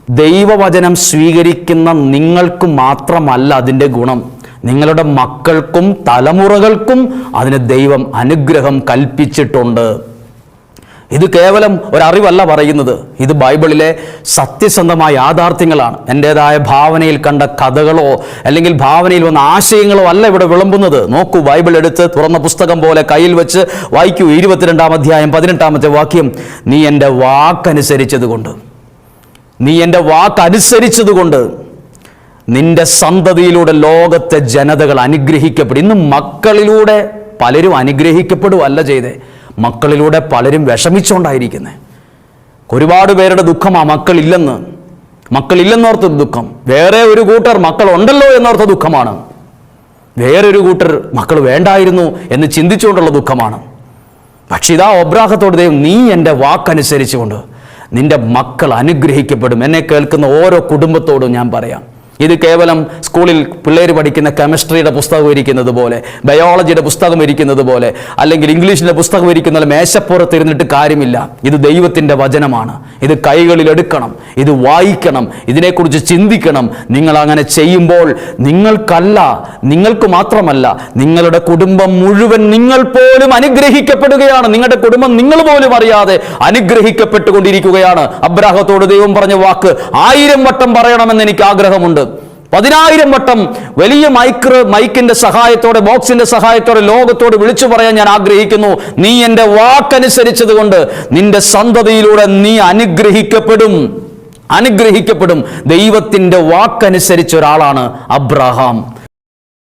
ദൈവവചനം സ്വീകരിക്കുന്ന നിങ്ങൾക്ക് മാത്രമല്ല അതിൻ്റെ ഗുണം, നിങ്ങളുടെ മക്കൾക്കും തലമുറകൾക്കും അതിന് ദൈവം അനുഗ്രഹം കൽപ്പിച്ചിട്ടുണ്ട്. ഇത് കേവലം ഒരറിവല്ല പറയുന്നത്, ഇത് ബൈബിളിലെ സത്യസന്ധമായ യാഥാർത്ഥ്യങ്ങളാണ്. എൻ്റേതായ ഭാവനയിൽ കണ്ട കഥകളോ അല്ലെങ്കിൽ ഭാവനയിൽ വന്ന ആശയങ്ങളോ അല്ല ഇവിടെ വിളമ്പുന്നത്. നോക്കൂ, ബൈബിൾ എടുത്ത് തുറന്ന പുസ്തകം പോലെ കയ്യിൽ വെച്ച് വായിക്കൂ. 22-ാം അധ്യായം 18-ാമത്തെ വാക്യം, നീ എൻ്റെ വാക്കനുസരിച്ചതുകൊണ്ട് നിന്റെ സന്തതിയിലൂടെ ലോകത്തെ ജനതകൾ അനുഗ്രഹിക്കപ്പെടും. ഇന്ന് മക്കളിലൂടെ പലരും അനുഗ്രഹിക്കപ്പെടുകയല്ല ചെയ്തേ, മക്കളിലൂടെ പലരും വിഷമിച്ചുകൊണ്ടായിരിക്കുന്നത്. ഒരുപാട് പേരുടെ ദുഃഖമാണ് മക്കളില്ലെന്നോർത്ത ദുഃഖം. വേറെ ഒരു കൂട്ടർ മക്കളുണ്ടല്ലോ എന്നോർത്ത ദുഃഖമാണ്. വേറൊരു കൂട്ടർ മക്കൾ വേണ്ടായിരുന്നു എന്ന് ചിന്തിച്ചുകൊണ്ടുള്ള ദുഃഖമാണ്. പക്ഷെ ഇതാ അബ്രാഹത്തോട് ദൈവം, നീ എൻ്റെ വാക്കനുസരിച്ചുകൊണ്ട് നിന്റെ മക്കൾ അനുഗ്രഹിക്കപ്പെടും. എന്നെ കേൾക്കുന്ന ഓരോ കുടുംബത്തോടും ഞാൻ പറയാം, ഇത് കേവലം സ്കൂളിൽ പിള്ളേർ പഠിക്കുന്ന കെമിസ്ട്രിയുടെ പുസ്തകം ഇരിക്കുന്നത് പോലെ, ബയോളജിയുടെ പുസ്തകം ഇരിക്കുന്നത് പോലെ, അല്ലെങ്കിൽ ഇംഗ്ലീഷിൻ്റെ പുസ്തകം ഇരിക്കുന്ന മേശപ്പുറത്ത് ഇരുന്നിട്ട് കാര്യമില്ല. ഇത് ദൈവത്തിൻ്റെ വചനമാണ്. ഇത് കൈകളിൽ എടുക്കണം, ഇത് വായിക്കണം, ഇതിനെക്കുറിച്ച് ചിന്തിക്കണം. നിങ്ങൾ അങ്ങനെ ചെയ്യുമ്പോൾ നിങ്ങൾക്ക് മാത്രമല്ല, നിങ്ങളുടെ കുടുംബം മുഴുവൻ, നിങ്ങൾ പോലും അനുഗ്രഹിക്കപ്പെടുകയാണ്. നിങ്ങളുടെ കുടുംബം നിങ്ങൾ പോലും അറിയാതെ അനുഗ്രഹിക്കപ്പെട്ടുകൊണ്ടിരിക്കുകയാണ്. അബ്രാഹത്തോട് ദൈവം പറഞ്ഞ വാക്ക് 1000 വട്ടം പറയണമെന്ന് എനിക്ക് ആഗ്രഹമുണ്ട്. 10,000 വട്ടം വലിയ മൈക്കിന്റെ സഹായത്തോടെ, ബോക്സിന്റെ സഹായത്തോടെ ലോകത്തോട് വിളിച്ചു പറയാൻ ഞാൻ ആഗ്രഹിക്കുന്നു. നീ എൻ്റെ വാക്കനുസരിച്ചതുകൊണ്ട് നിന്റെ സന്തതിയിലൂടെ നീ അനുഗ്രഹിക്കപ്പെടും. ദൈവത്തിൻ്റെ വാക്കനുസരിച്ച ഒരാളാണ് അബ്രഹാം.